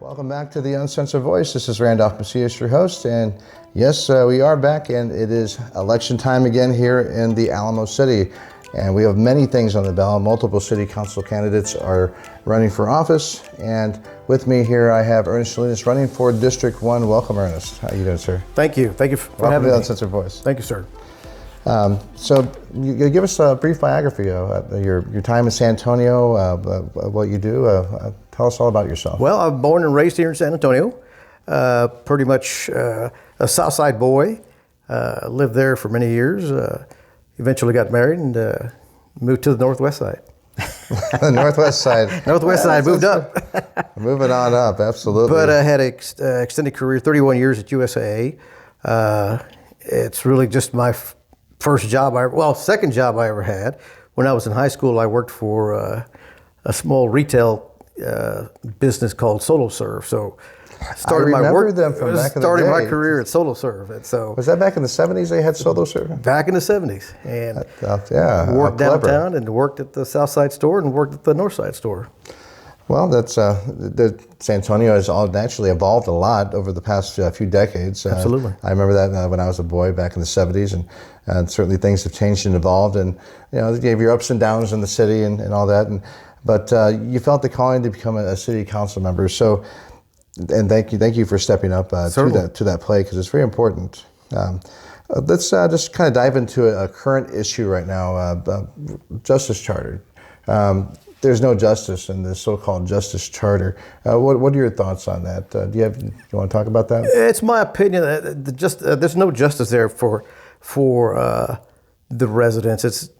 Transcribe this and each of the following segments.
Welcome back to the Uncensored Voice. This is Randolph Macias, your host, and yes, we are back, and it is election time again here in the Alamo City, and we have many things on the ballot. Multiple city council candidates are running for office, and with me here I have Ernest Salinas running for District 1. Welcome, Ernest. How are you doing, sir? Thank you. Thank you for Welcome having to the me. Uncensored Voice. Thank you, sir. So you give us a brief biography of your time in San Antonio, what you do. Tell us all about yourself. Well, I was born and raised here in San Antonio. Pretty much a South Side boy. Lived there for many years. Eventually got married and moved to the Northwest Side. The Northwest Side. Northwest Side, moved up. Moving on up, absolutely. But I had an extended career, 31 years at USAA. It's really just my first job, second job I ever had. When I was in high school, I worked for a small retail business called Solo Serve. So started my career at Solo Serve. And so was that back in the 70s they had Solo Serve? Back in the 70s. And worked clever. downtown and worked at the South Side store and worked at the North Side store. Well, that's San Antonio has all naturally evolved a lot over the past few decades. Absolutely. I remember that when I was a boy back in the 70s, and certainly things have changed and evolved, and you gave your ups and downs in the city and all that. But you felt the calling to become a city council member. So, and thank you for stepping up to that play, because it's very important. Let's just kind of dive into a current issue right now, Justice Charter. There's no justice in this so-called Justice Charter. What are your thoughts on that? Do you want to talk about that? It's my opinion that there's no justice there for the residents. It's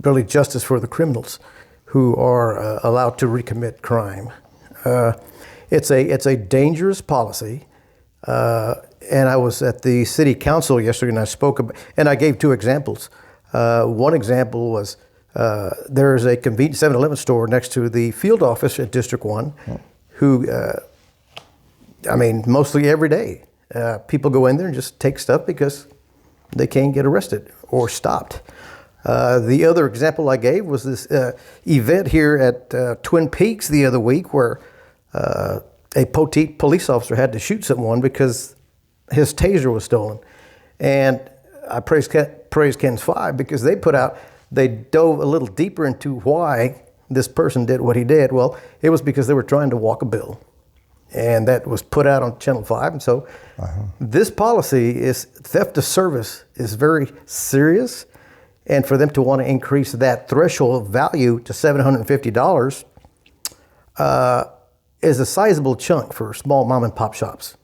really justice for the criminals who are allowed to recommit crime. It's a dangerous policy. And I was at the city council yesterday, and I spoke about, and I gave two examples. One example was there is a convenient 7-Eleven store next to the field office at District 1 who, mostly every day, people go in there and just take stuff because they can't get arrested or stopped. The other example I gave was this event here at Twin Peaks the other week where a petite police officer had to shoot someone because his taser was stolen. And I praise Ken's 5 because they dove a little deeper into why this person did what he did. Well, it was because they were trying to walk a bill. And that was put out on Channel 5. And so this policy is theft of service is very serious. And for them to want to increase that threshold value to $750 is a sizable chunk for small mom and pop shops.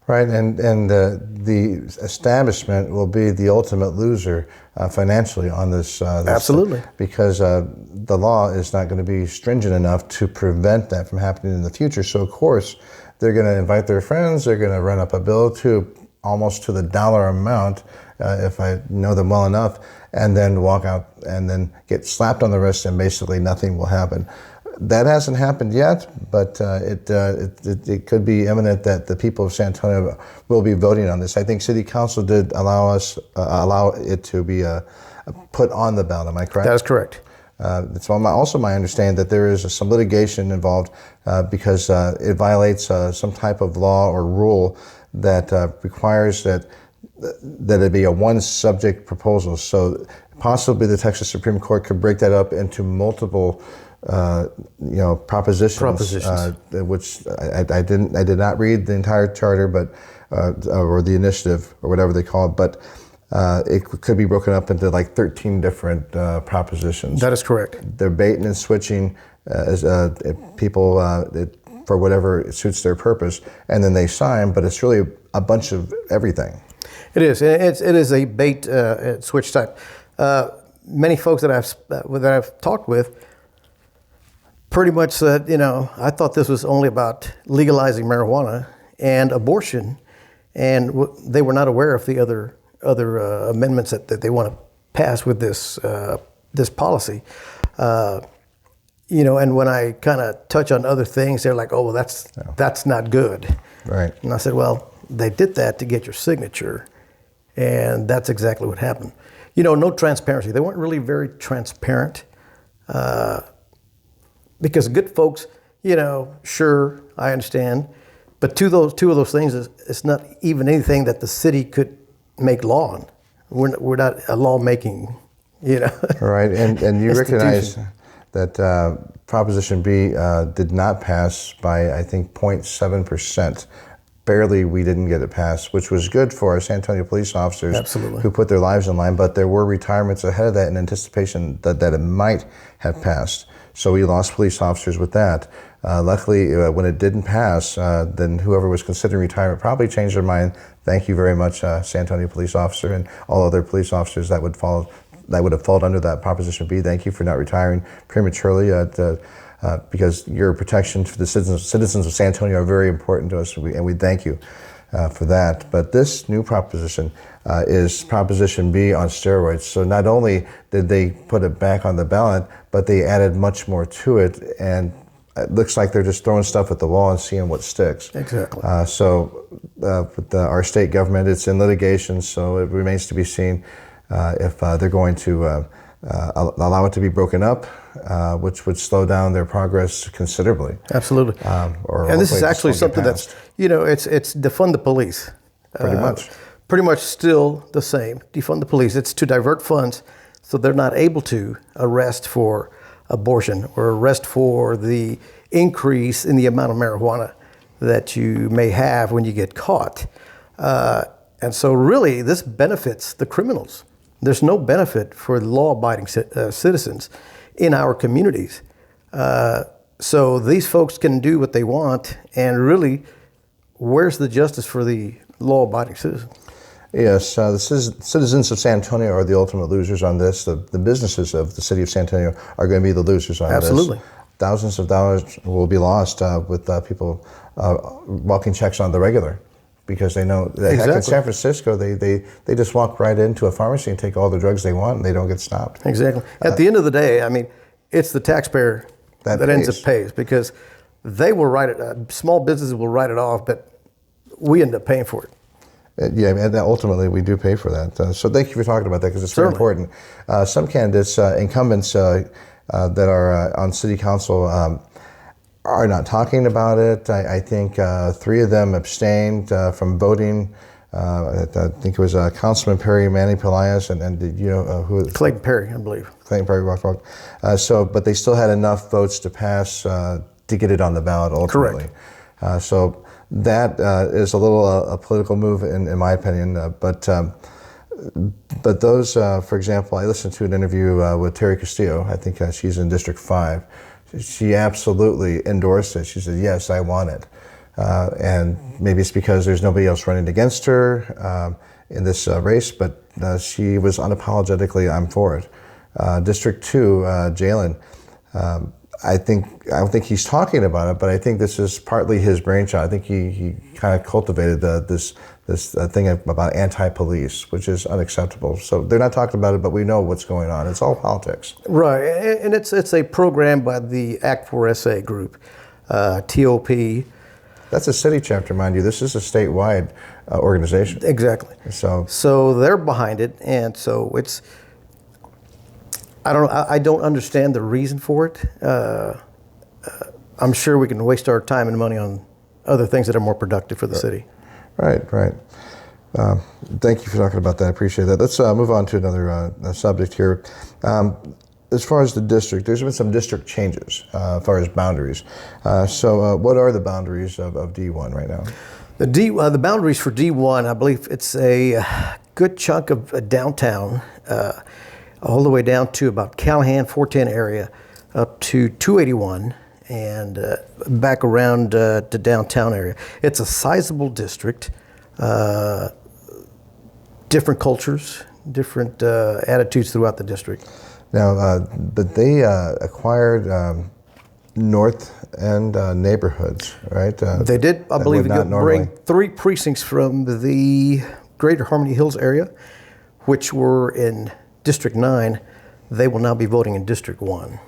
Right, and the establishment will be the ultimate loser financially on this. Absolutely. Because the law is not going to be stringent enough to prevent that from happening in the future. So, of course, they're going to invite their friends, they're going to run up a bill to almost to the dollar amount, if I know them well enough, and then walk out and then get slapped on the wrist and basically nothing will happen. That hasn't happened yet, but it could be imminent that the people of San Antonio will be voting on this. I think City Council did allow it to be put on the ballot. Am I correct? That is correct. It's also my understanding that there is some litigation involved because it violates some type of law or rule that requires that it be a one-subject proposal. So possibly the Texas Supreme Court could break that up into multiple propositions. Which I did not read the entire charter, but or the initiative or whatever they call it, but it could be broken up into like 13 different propositions. That is correct. They're baiting and switching people for whatever suits their purpose, and then they sign, but it's really a bunch of everything. It is. It is a bait switch type. Many folks that I've talked with pretty much said, I thought this was only about legalizing marijuana and abortion, and they were not aware of the other amendments that they want to pass with this policy. And when I kind of touch on other things, they're like, "Oh, well, that's not good." Right. And I said, "Well, they did that to get your signature, and that's exactly what happened." No transparency. They weren't really very transparent. Because good folks, sure, I understand. But two of those things it's not even anything that the city could make law on. We're not a lawmaking, Right, and you recognize institution. that Proposition B did not pass by, I think, 0.7%. Barely we didn't get it passed, which was good for our San Antonio police officers Absolutely. who put their lives in line, but there were retirements ahead of that in anticipation that it might have passed. So we lost police officers with that. Luckily, when it didn't pass, then whoever was considering retirement probably changed their mind. Thank you very much, San Antonio police officer and all other police officers that would have fallen under that Proposition B. Thank you for not retiring prematurely. Because your protection for the citizens of San Antonio are very important to us, and we thank you for that. But this new proposition is Proposition B on steroids. So not only did they put it back on the ballot, but they added much more to it, and it looks like they're just throwing stuff at the wall and seeing what sticks. Exactly. With our state government, it's in litigation, so it remains to be seen if they're going to allow it to be broken up, which would slow down their progress considerably. Absolutely. And this is actually something that's, it's defund the police. Pretty much. Pretty much still the same. Defund the police. It's to divert funds so they're not able to arrest for abortion or arrest for the increase in the amount of marijuana that you may have when you get caught. And so really this benefits the criminals. There's no benefit for law-abiding citizens in our communities. So these folks can do what they want, and really, where's the justice for the law-abiding citizens? Yes, the citizens of San Antonio are the ultimate losers on this. The businesses of the city of San Antonio are going to be the losers on Absolutely. this. Thousands of dollars will be lost with people walking checks on the regular. Because they know that heck, in San Francisco, they just walk right into a pharmacy and take all the drugs they want, and they don't get stopped. Exactly. At the end of the day, I mean, it's the taxpayer that ends up pays, because they will write it. Small businesses will write it off, but we end up paying for it. Yeah, and ultimately we do pay for that. So thank you for talking about that, because it's very important. Some candidates, incumbents that are on city council, are not talking about it. I think 3 of them abstained from voting. I think it was Councilman Perry, Manny Pelaez, and who? Clayton Perry, I believe. Clayton Perry, but they still had enough votes to pass to get it on the ballot ultimately. Correct. So that is a little a political move in my opinion. But those, for example, I listened to an interview with Terry Castillo. I think she's in District 5. She absolutely endorsed it. She said, yes, I want it. And maybe it's because there's nobody else running against her in this race, but she was unapologetically, I'm for it. District 2, Jalen, I don't think he's talking about it, but I think this is partly his brainchild. I think he kind of cultivated this thing about anti-police, which is unacceptable. So they're not talking about it, but we know what's going on. It's all politics. Right, and it's a program by the Act 4 SA group, TOP. That's a city chapter, mind you. This is a statewide organization. Exactly. So they're behind it, and so it's. I don't understand the reason for it. I'm sure we can waste our time and money on other things that are more productive for the city. Right. Thank you for talking about that. I appreciate that. Let's move on to another subject here. As far as the district, there's been some district changes as far as boundaries. So what are the boundaries of D1 right now? The boundaries for D1, I believe it's a good chunk of downtown, all the way down to about Callahan, 410 area, up to 281, and back around to downtown area. It's a sizable district, different cultures, different attitudes throughout the district. Now, but they acquired north end neighborhoods, right? They did, I believe, bring 3 precincts from the Greater Harmony Hills area, which were in District 9. They will now be voting in District 1.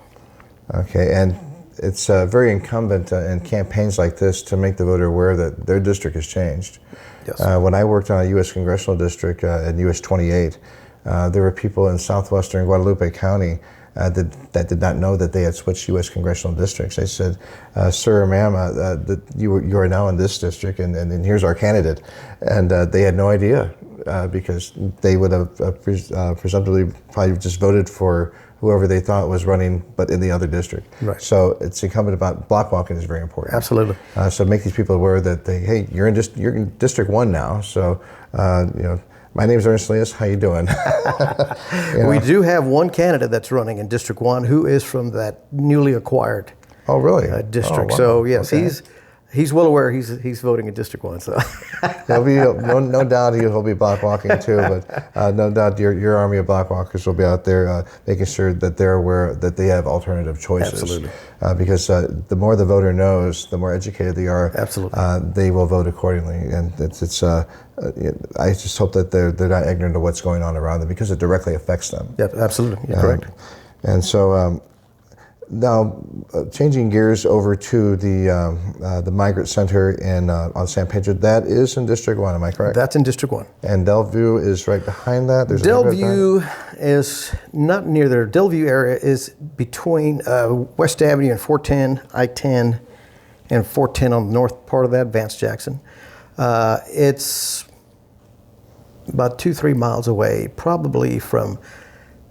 Okay, and it's very incumbent in campaigns like this to make the voter aware that their district has changed. Yes. When I worked on a U.S. congressional district in U.S. 28, there were people in southwestern Guadalupe County that did not know that they had switched U.S. congressional districts. I said, "Sir or ma'am, you are now in this district, and here's our candidate," and they had no idea because they would have presumptively probably just voted for whoever they thought was running, but in the other district. Right. So it's incumbent about block walking is very important. Absolutely. So make these people aware that hey, you're in District 1 now. So my name's Ernest Salinas. How you doing? We do have one candidate that's running in District 1 who is from that newly acquired Oh, really? district. Oh, wow. So yes, Okay. he's well aware he's voting in District 1. So There'll be no doubt he'll be block walking too, but no doubt your army of block walkers will be out there making sure that they're aware that they have alternative choices. Absolutely. Because the more the voter knows, the more educated they are. Absolutely. They will vote accordingly, and it's. I just hope that they're not ignorant of what's going on around them because it directly affects them. Yep, absolutely. You're correct. And so. Now, changing gears over to the Migrant Center on San Pedro, that is in District 1, am I correct? That's in District 1. And Delview is right behind that? There's Delview is not near there. Delview area is between West Avenue and 410, I-10, and 410 on the north part of that, Vance Jackson. It's about 2-3 miles away, probably from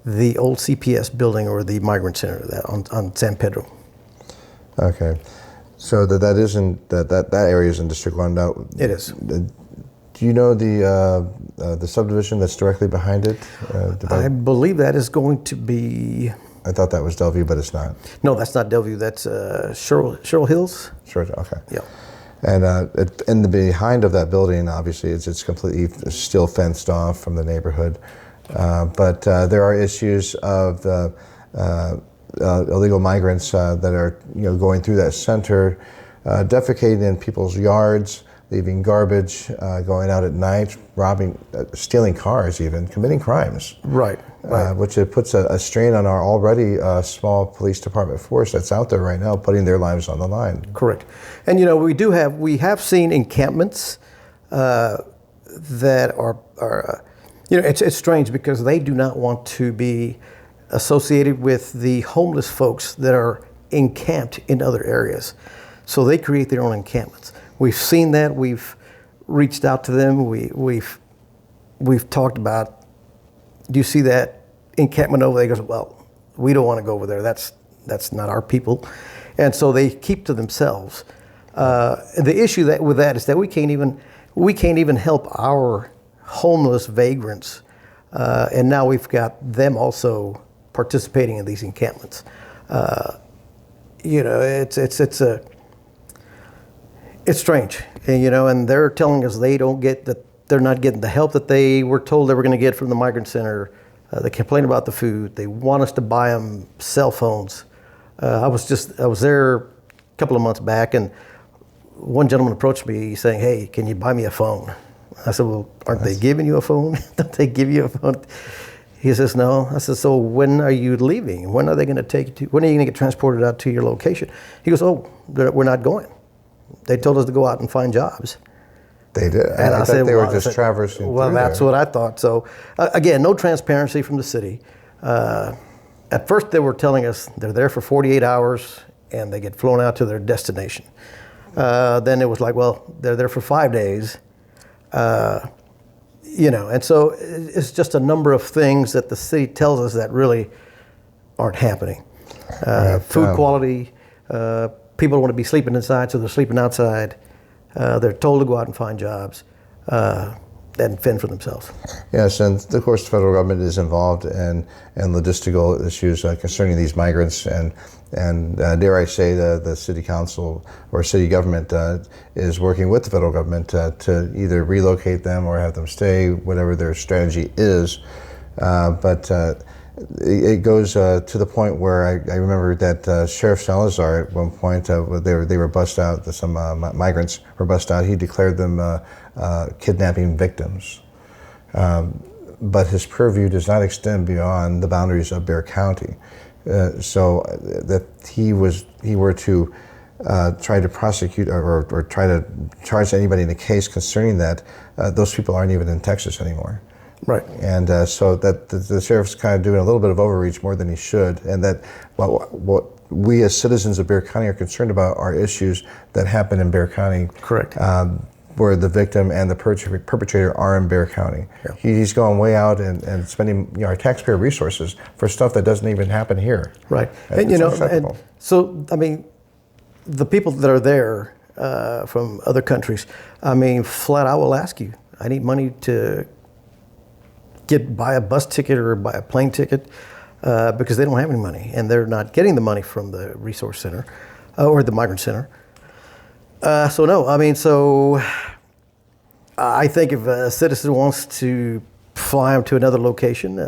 the old CPS building or the Migrant Center on San Pedro. Okay. So that isn't that area is in District 1 now. It is. Do you know the subdivision that's directly behind it? I believe that is going to be. I thought that was Delview, but it's not. No, that's not Delview. That's Sherrill Hills. Sure. Okay. Yeah. And in the behind of that building, obviously, it's completely still fenced off from the neighborhood. But there are issues of illegal migrants that are going through that center, defecating in people's yards, leaving garbage, going out at night, robbing, stealing cars, even committing crimes. Right. Which it puts a strain on our already small police department force that's out there right now, putting their lives on the line. Correct. And we have seen encampments that are. It's strange because they do not want to be associated with the homeless folks that are encamped in other areas. So they create their own encampments. We've seen that. We've reached out to them. We've talked about, do you see that encampment over there? He goes, well, we don't want to go over there. That's not our people. And so they keep to themselves. The issue with that is that we can't even help our homeless vagrants, and now we've got them also participating in these encampments. It's strange, and they're telling us they're not getting the help that they were told they were going to get from the Migrant Center. They complain about the food. They want us to buy them cell phones. I was there a couple of months back, and one gentleman approached me saying, "Hey, can you buy me a phone?" I said, well, aren't they giving you a phone? Don't they give you a phone? He says, no. I said, so when are you leaving? When are they going to take you to, when are you going to get transported out to your location? He goes, oh, we're not going. They told us to go out and find jobs. They did. And I said, they were just traversing well, through that's there. what I thought. So, again, no transparency from the city. At first, they were telling us they're there for 48 hours and they get flown out to their destination. Then it was like, well, they're there for 5 days. And so it's just a number of things that the city tells us that really aren't happening. Food quality, people want to be sleeping inside, so they're sleeping outside. They're told to go out and find jobs and fend for themselves. Yes, and of course the federal government is involved in logistical issues concerning these migrants, and dare I say the city council or city government is working with the federal government to either relocate them or have them stay, whatever their strategy is. But it goes to the point where I remember that Sheriff Salazar at one point, they were bussed out, some migrants were bussed out. He declared them kidnapping victims. But his purview does not extend beyond the boundaries of Bexar County. So that he were to try to prosecute or try to charge anybody in the case concerning that, those people aren't even in Texas anymore. Right. And so that the sheriff's kind of doing a little bit of overreach more than he should, and that what we as citizens of Bexar County are concerned about are issues that happen in Bexar County. Correct. Where the victim and the perpetrator are in Bexar County. Yeah. He's going way out and spending our taxpayer resources for stuff that doesn't even happen here. Right. It's And unacceptable. so I mean, the people that are there from other countries, I mean, flat out will ask you, I need money to buy a bus ticket or buy a plane ticket because they don't have any money, and they're not getting the money from the resource center or the migrant center. So no, I mean, so I think if a citizen wants to fly them to another location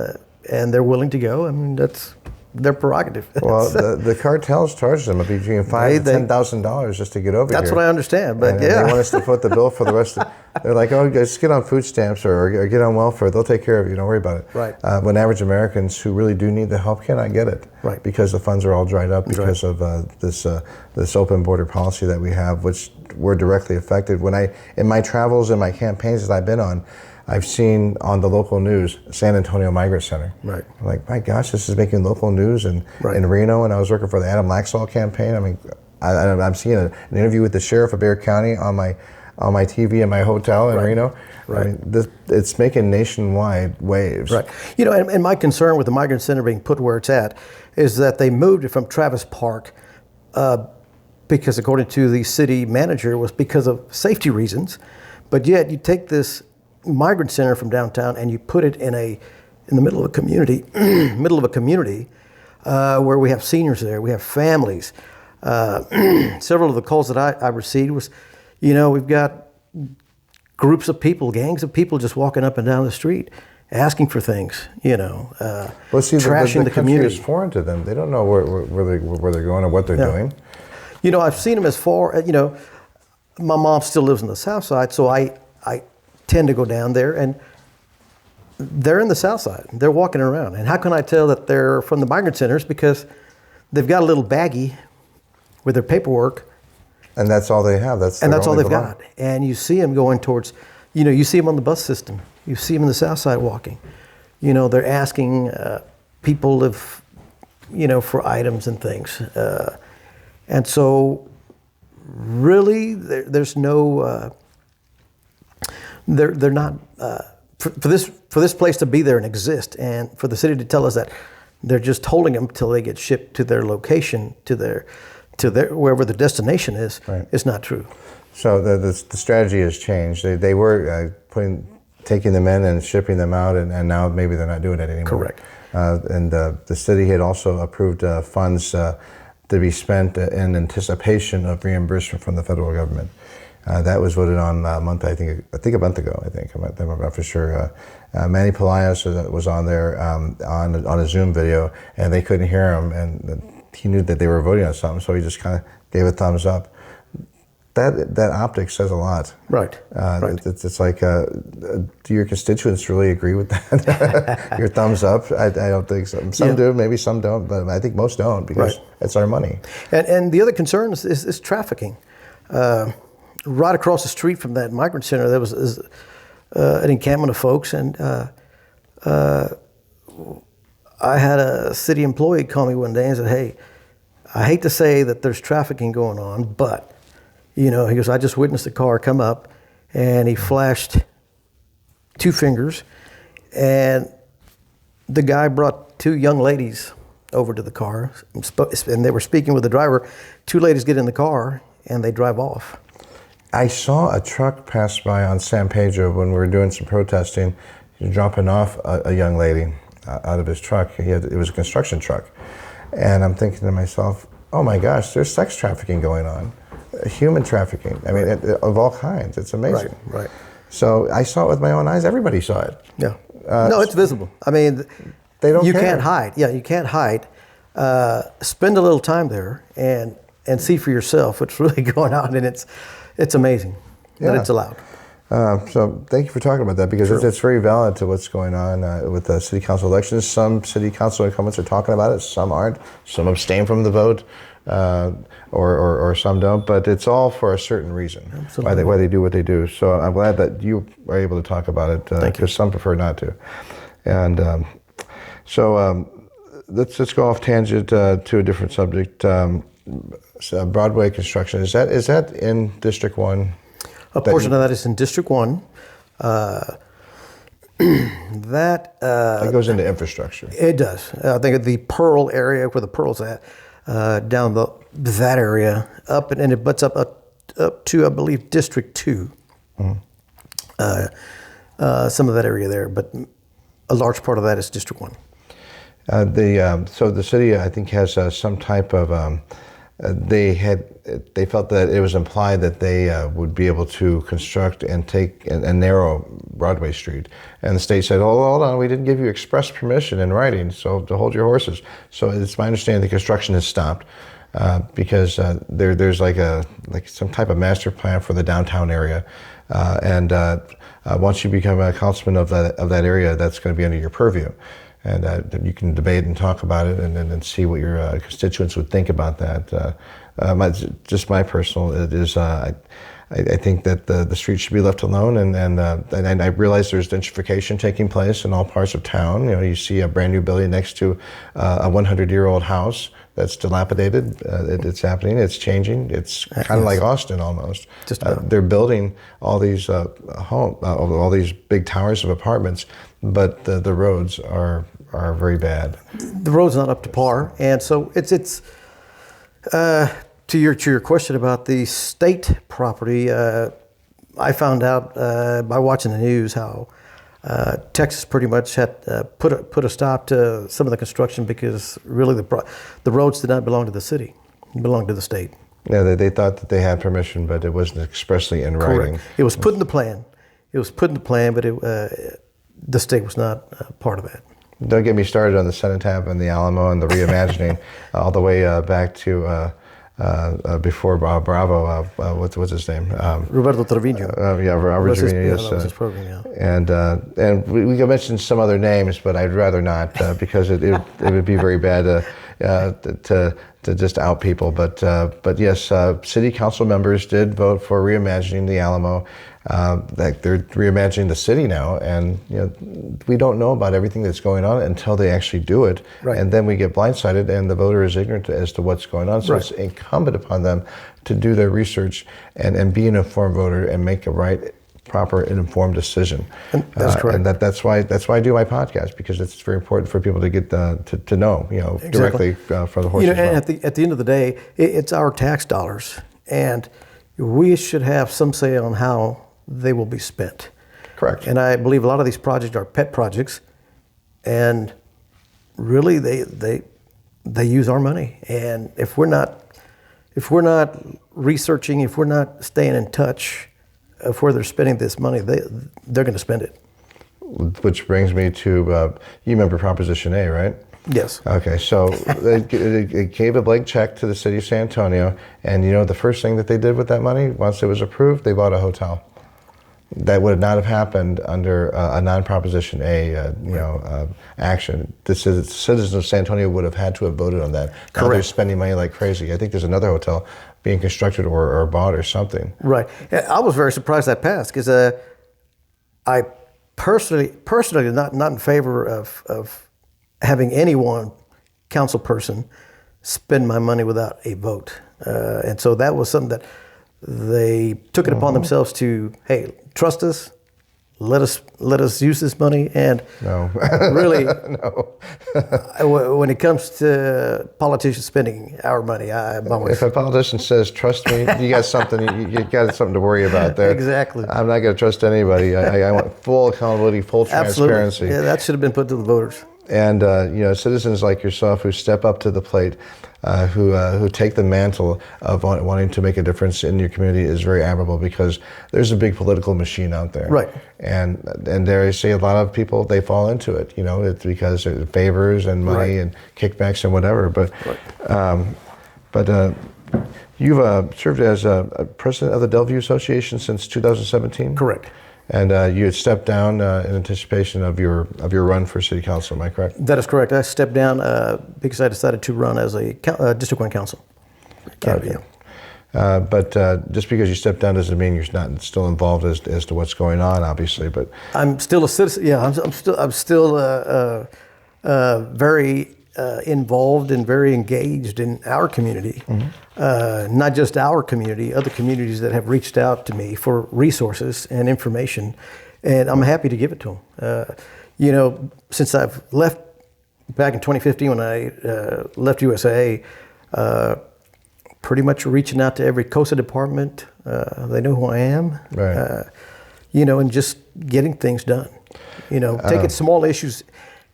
and they're willing to go, I mean, that's their prerogative. Well, the cartels charge them between $5,000 to $10,000 just to get over here. That's what I understand, but and yeah. they want us to foot the bill for the rest of they're like, oh, just get on food stamps or get on welfare. They'll take care of you. Don't worry about it. Right. When average Americans who really do need the help cannot get it. Right. Because the funds are all dried up because of this open border policy that we have, which we're directly affected. In my travels and my campaigns that I've been on, I've seen on the local news San Antonio Migrant Center. Right. I'm like, my gosh, this is making local news in Reno, and I was working for the Adam Laxalt campaign. I mean, I'm seeing an interview with the sheriff of Bexar County on my TV in my hotel in Reno. Right. I mean, it's making nationwide waves. Right. You know, and my concern with the Migrant Center being put where it's at is that they moved it from Travis Park because, according to the city manager, it was because of safety reasons. But yet, you take this migrant center from downtown and you put it in the middle of a community, where we have seniors there, we have families. Several of the calls that I received was, we've got groups of people, gangs of people just walking up and down the street asking for things, Well, see, trashing the the community. is foreign to them. They don't know where they're going or what they're doing. I've seen them as far, my mom still lives in the South Side, so I tend to go down there, and they're in the South Side. They're walking around. And how can I tell that they're from the migrant centers? Because they've got a little baggie with their paperwork. And that's all they have. That's all they've belong. got. And you see them going towards, you see them on the bus system. You see them in the South Side walking. They're asking people if, for items and things. And so really there's no, they're not, for this place to be there and exist, and for the city to tell us that they're just holding them till they get shipped to their location, to their wherever the destination is, is not true. So the strategy has changed. They were taking them in and shipping them out, and now maybe they're not doing it anymore. Correct. And the city had also approved funds to be spent in anticipation of reimbursement from the federal government. That was voted on a month, I think a month ago. I'm not for sure. Manny Pelaez was on there on a Zoom video, and they couldn't hear him, and he knew that they were voting on something, so he just kind of gave a thumbs up. That optics says a lot. Right. It's like, do your constituents really agree with that? Your thumbs up? I don't think so. Some do, maybe some don't, but I think most don't because it's our money. And the other concern is trafficking. Right across the street from that migrant center, there was an encampment of folks, and I had a city employee call me one day and said, "Hey, I hate to say that there's trafficking going on, but he goes, I just witnessed a car come up, and he flashed two fingers, and the guy brought two young ladies over to the car, and they were speaking with the driver. Two ladies get in the car, and they drive off." I saw a truck pass by on San Pedro when we were doing some protesting, dropping off a young lady out of his truck. It was a construction truck. And I'm thinking to myself, oh my gosh, there's sex trafficking going on. Human trafficking. I mean, of all kinds. It's amazing. Right. So I saw it with my own eyes. Everybody saw it. Yeah. No, it's visible. I mean, they don't you care. Can't hide. Yeah, you can't hide. Spend a little time there and see for yourself what's really going on, and it's amazing that it's allowed. So thank you for talking about that, because it's very valid to what's going on with the city council elections. Some city council incumbents are talking about it, some aren't. Some abstain from the vote, or some don't. But it's all for a certain reason, why they do what they do. So I'm glad that you are able to talk about it, because some prefer not to. And let's go off tangent to a different subject. Broadway construction, is that in District 1? A portion of that is in District 1. That goes into infrastructure. It does. I think the Pearl area, where the Pearl's at, down that area, up and it butts up to, I believe, District 2. Mm-hmm. Some of that area there, but a large part of that is District 1. So the city, I think, has some type of. They felt that it was implied that they would be able to construct and take and narrow Broadway Street, and the state said, "Oh, hold on, we didn't give you express permission in writing, so to hold your horses." So it's my understanding the construction has stopped because there's like some type of master plan for the downtown area, and once you become a councilman of that area, that's going to be under your purview. And you can debate and talk about it, and see what your constituents would think about that. Just my personal, it is. I think that the street should be left alone, and I realize there's gentrification taking place in all parts of town. You know, you see a brand new building next to a 100-year-old house that's dilapidated. It's happening. It's changing. It's kind of like Austin almost. They're building all these all these big towers of apartments, but the roads are very bad. The road's not up to par, and so it's to your question about the state property. I found out by watching the news how Texas pretty much had put a stop to some of the construction because really the roads did not belong to the city; it belonged to the state. Yeah, they thought that they had permission, but it wasn't expressly in writing. Correct. It was put in the plan. It was put in the plan, but the state was not part of that. Don't get me started on the Cenotaph and the Alamo and the reimagining, all the way back to before Bravo. What's his name? Roberto Trevino. Robert Trevino. That was his program, yeah. And we can mention some other names, but I'd rather not because it would be very bad to just out people. But yes, city council members did vote for reimagining the Alamo. They're reimagining the city now, and we don't know about everything that's going on until they actually do it, right. And then we get blindsided, and the voter is ignorant as to what's going on. So right. It's incumbent upon them to do their research and be an informed voter and make a right, proper, and informed decision. And that's correct. And that's why I do my podcast, because it's very important for people to get to know, exactly. Directly from the horse's mouth. And at the end of the day, it's our tax dollars, and we should have some say on how they will be spent. Correct. And I believe a lot of these projects are pet projects, and really they use our money. And if we're not researching, if we're not staying in touch of where they're spending this money, they're going to spend it. Which brings me to you remember Proposition A, right? Yes. Okay, so they gave a blank check to the city of San Antonio, and the first thing that they did with that money, once it was approved, they bought a hotel. That would not have happened under a non-Proposition A, action. The citizens of San Antonio would have had to have voted on that. Correct. Now they're spending money like crazy. I think there's another hotel being constructed or bought or something. Right. I was very surprised that passed because I personally not in favor of having any one council person spend my money without a vote, and so that was something that they took it upon themselves to, hey, trust us, let us use this money, and no, really, no. When it comes to politicians spending our money, I'm always. If a politician says, "Trust me," you got something. You got something to worry about there. Exactly. I'm not going to trust anybody. I want full accountability, full transparency. Absolutely. Yeah, that should have been put to the voters. And citizens like yourself who step up to the plate, who take the mantle of wanting to make a difference in your community is very admirable, because there's a big political machine out there. Right. And there I say a lot of people, they fall into it. It's because of favors and money, right. And kickbacks and whatever. But right. You've served as president of the Delview Association since 2017? Correct. And you had stepped down in anticipation of your run for city council, am I correct? That is correct. I stepped down because I decided to run as a District 1 council candidate. But just because you stepped down doesn't mean you're not still involved as to what's going on, obviously. But I'm still a citizen. Yeah, I'm still very involved and very engaged in our community. Not just our community, other communities that have reached out to me for resources and information, and I'm happy to give it to them. Since I've left back in 2015 when I left USA, pretty much reaching out to every COSA department. They know who I am. Right. And just getting things done. Taking small issues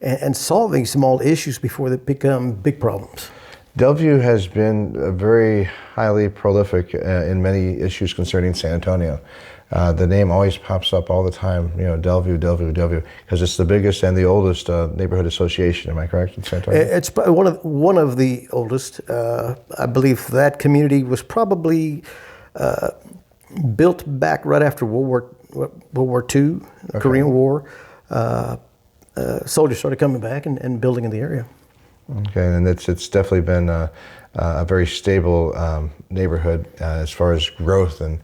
and solving small issues before they become big problems. Delview has been very highly prolific in many issues concerning San Antonio. The name always pops up all the time, Delview, because it's the biggest and the oldest neighborhood association. Am I correct in San Antonio? It's one of the oldest. I believe that community was probably built back right after World War II, Okay. Korean War. Soldiers started coming back and building in the area. Okay, and it's definitely been a very stable neighborhood as far as growth and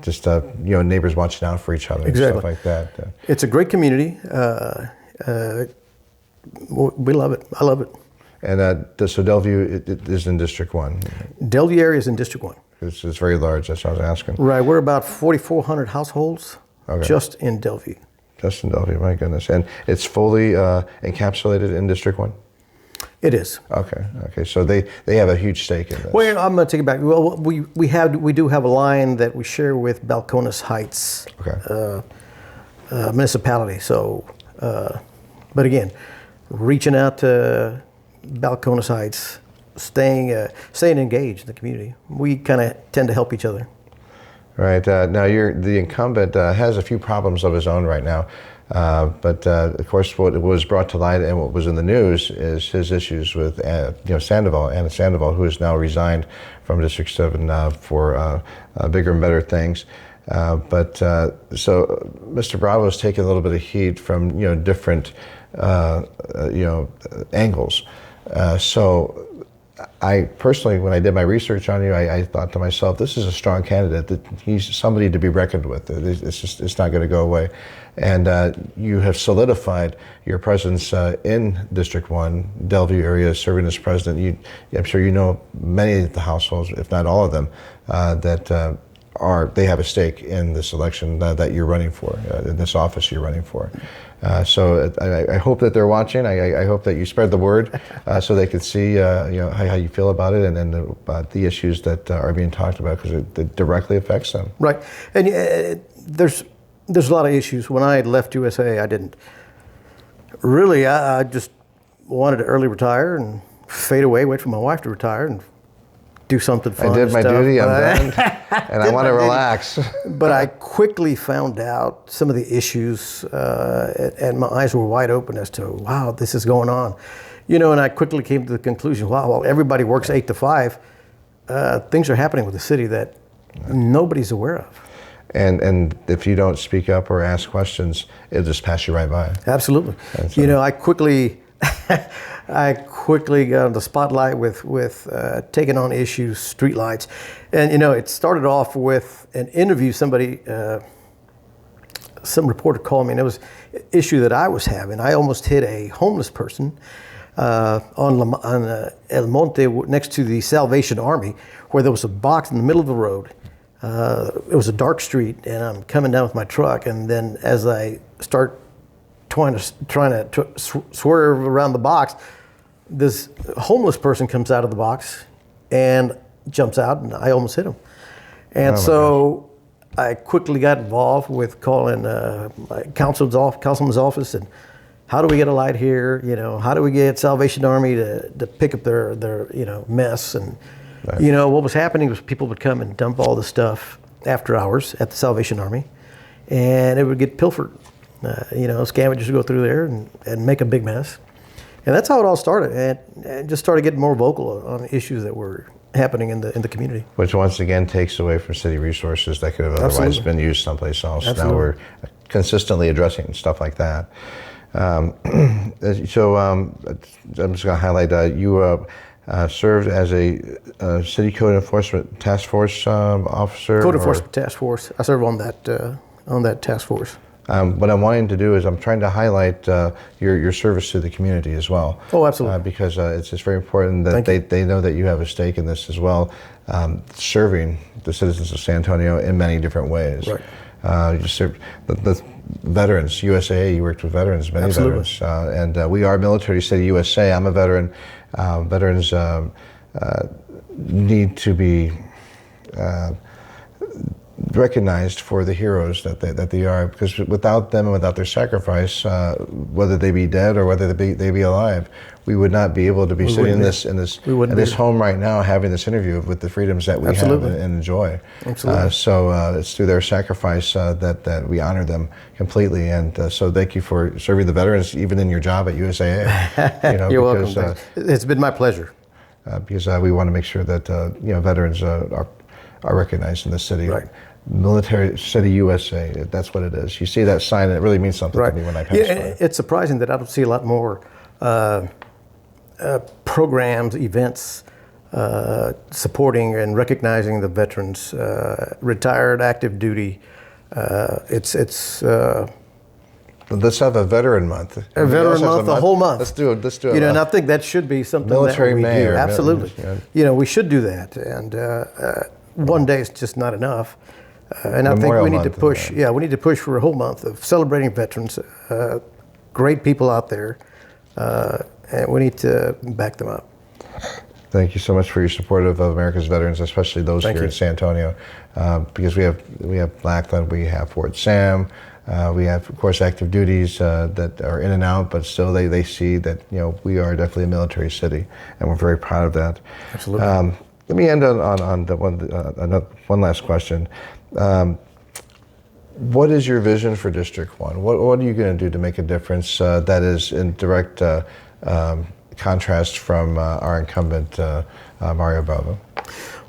just neighbors watching out for each other and Exactly. stuff like that. It's a great community. We love it. I love it. And so Delview it is in District 1. Delview area is in District 1. It's very large. That's what I was asking. Right, we're about 4,400 households Okay. just in Delview. Just in Delview, my goodness. And it's fully encapsulated in District 1? It is. Okay. So they have a huge stake in this. Well, I'm going to take it back. Well, we do have a line that we share with Balcones Heights Okay. municipality. So, but again, reaching out to Balcones Heights, staying engaged in the community. We kind of tend to help each other. Right. Now, the incumbent has a few problems of his own right now. But of course, what was brought to light and what was in the news is his issues with Anna Sandoval, who has now resigned from District 7 for bigger and better things. So Mr. Bravo has taken a little bit of heat from different angles. So I personally, when I did my research on you, I thought to myself, this is a strong candidate. That he's somebody to be reckoned with. It's not going to go away. And you have solidified your presence in District 1, Delview area, serving as president. I'm sure you know many of the households, if not all of them, that they have a stake in this election that you're running for, in this office you're running for. So I hope that they're watching. I hope that you spread the word so they can see how you feel about it and about the issues that are being talked about, because it directly affects them. Right, and there's a lot of issues. When I left USA, I didn't really. I just wanted to early retire and fade away, wait for my wife to retire and do something fun. I did my duty. I'm done, and I want to relax. But I quickly found out some of the issues, and my eyes were wide open as to, wow, this is going on. And I quickly came to the conclusion, wow, well, everybody works 8 to 5. Things are happening with the city that nobody's aware of. And if you don't speak up or ask questions, it'll just pass you right by. Absolutely. I quickly got on the spotlight with taking on issues, streetlights. And, it started off with an interview. Some reporter called me, and it was an issue that I was having. I almost hit a homeless person on El Monte next to the Salvation Army, where there was a box in the middle of the road. It was a dark street, and I'm coming down with my truck, and then as I start trying to swerve around the box, this homeless person comes out of the box and jumps out, and I almost hit him. And so I quickly got involved with calling my councilman's office, and how do we get a light here? How do we get Salvation Army to pick up their mess? And right. What was happening was people would come and dump all the stuff after hours at the Salvation Army, and it would get pilfered. Scavengers would go through there and make a big mess. And that's how it all started. And just started getting more vocal on issues that were happening in the community. Which once again takes away from city resources that could have otherwise Absolutely. been used someplace else. Absolutely. Now we're consistently addressing stuff like that. So I'm just going to highlight you served as a city code enforcement task force officer. Code enforcement task force. I serve on that task force. What I'm wanting to do is I'm trying to highlight your service to the community as well. Oh, absolutely. Because it's just very important that they know that you have a stake in this as well, serving the citizens of San Antonio in many different ways. Right. You served the veterans, USAA, you worked with veterans, many Absolutely. veterans. And we are Military City USA. I'm a veteran. Veterans need to be recognized for the heroes that they are, because without them and without their sacrifice, whether they be dead or whether they be alive, we would not be able to be sitting in this home right now having this interview with the freedoms that we Absolutely. have and enjoy. Absolutely. So it's through their sacrifice that we honor them completely, and so thank you for serving the veterans even in your job at USAA. You're welcome. Thanks. It's been my pleasure. Because we want to make sure that veterans are recognized in the city. Right. Military City USA, that's what it is. You see that sign, and it really means something to me when I pass by. It's surprising that I don't see a lot more programs, events supporting and recognizing the veterans, retired, active duty. Let's have a Veteran Month. A Veteran Month, a whole month. Let's do it. And I think that should be something Military that we May. do. Absolutely. Yeah. We should do that. And one day is just not enough. And I think Memorial we need to Month, push. Yeah, we need to push for a whole month of celebrating veterans. Great people out there, and we need to back them up. Thank you so much for your support of America's veterans, especially those here in San Antonio, because we have Blackland, we have Fort Sam, we have, of course, active duties that are in and out, but still they see that we are definitely a military city, and we're very proud of that. Absolutely. Let me end on the one last question. What is your vision for District 1? What are you going to do to make a difference that is in direct contrast from our incumbent, Mario Bravo?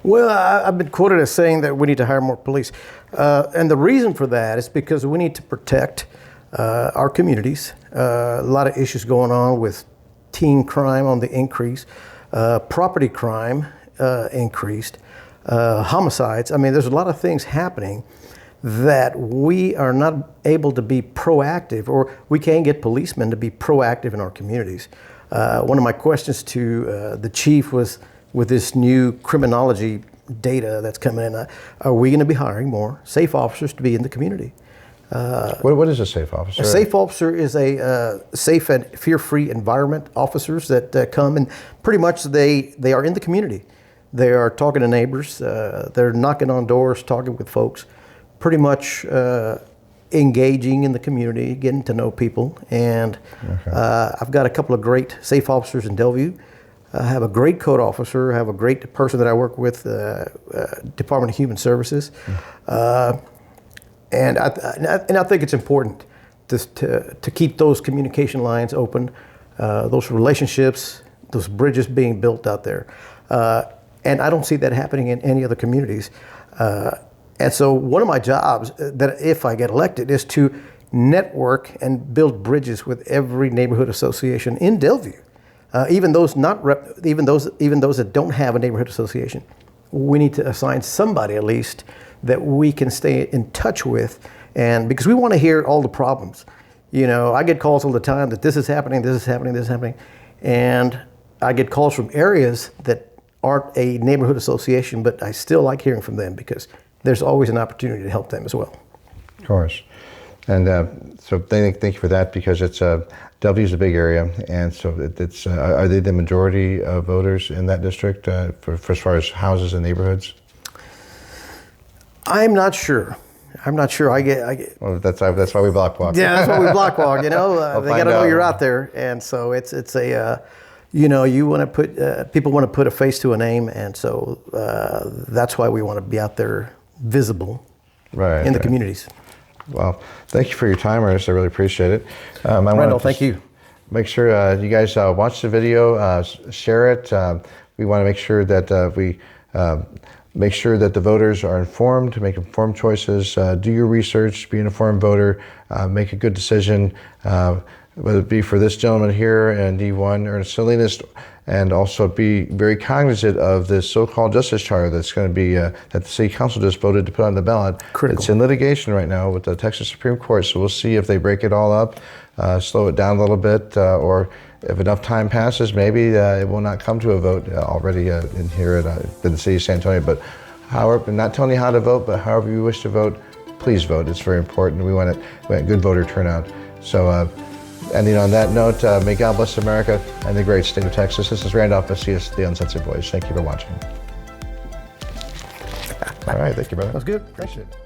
Well, I've been quoted as saying that we need to hire more police. And the reason for that is because we need to protect our communities. A lot of issues going on with teen crime on the increase, property crime increased, homicides. I mean, there's a lot of things happening that we are not able to be proactive, or we can't get policemen to be proactive in our communities. One of my questions to the chief was, with this new criminology data that's coming in, are we going to be hiring more safe officers to be in the community? What is a safe officer? A safe officer is a safe and fear-free environment officers that come, and pretty much they are in the community. They are talking to neighbors. They're knocking on doors, talking with folks, pretty much engaging in the community, getting to know people. And I've got a couple of great safe officers in Delview. I have a great code officer. I have a great person that I work with, Department of Human Services. And I think it's important to keep those communication lines open, those relationships, those bridges being built out there. And I don't see that happening in any other communities. And so one of my jobs, that if I get elected, is to network and build bridges with every neighborhood association in Delview. Even those that don't have a neighborhood association, we need to assign somebody at least that we can stay in touch with, and because we want to hear all the problems. I get calls all the time that this is happening, this is happening, this is happening, and I get calls from areas that aren't a neighborhood association, but I still like hearing from them because there's always an opportunity to help them as well. Of course. And so thank you for that, because it's Delview's a big area, and so it's are they the majority of voters in that district for as far as houses and neighborhoods? I'm not sure. I get. Well, that's why we block walk. Yeah, that's why we block walk. They got to know you're out there, and so it's a. You want to put people want to put a face to a name, and so that's why we want to be out there, visible, in the communities. Well, thank you for your time, Ernest. I really appreciate it. Randall, thank you. Make sure you guys watch the video, share it, we want to make sure that we make sure that the voters are informed, to make informed choices. Do your research, be an informed voter, make a good decision, whether it be for this gentleman here and D1, Ernest Salinas, and also be very cognizant of this so-called justice charter that's going to be, that the City Council just voted to put on the ballot. Critical. It's in litigation right now with the Texas Supreme Court, so we'll see if they break it all up, slow it down a little bit, or if enough time passes, maybe it will not come to a vote already in here in the city of San Antonio. But however, not telling you how to vote, but however you wish to vote, please vote. It's very important. We want good voter turnout. So ending on that note, may God bless America and the great state of Texas. This is Randolph Macias, the Uncensored Voice. Thank you for watching. All right, thank you, brother. That's good. Appreciate it.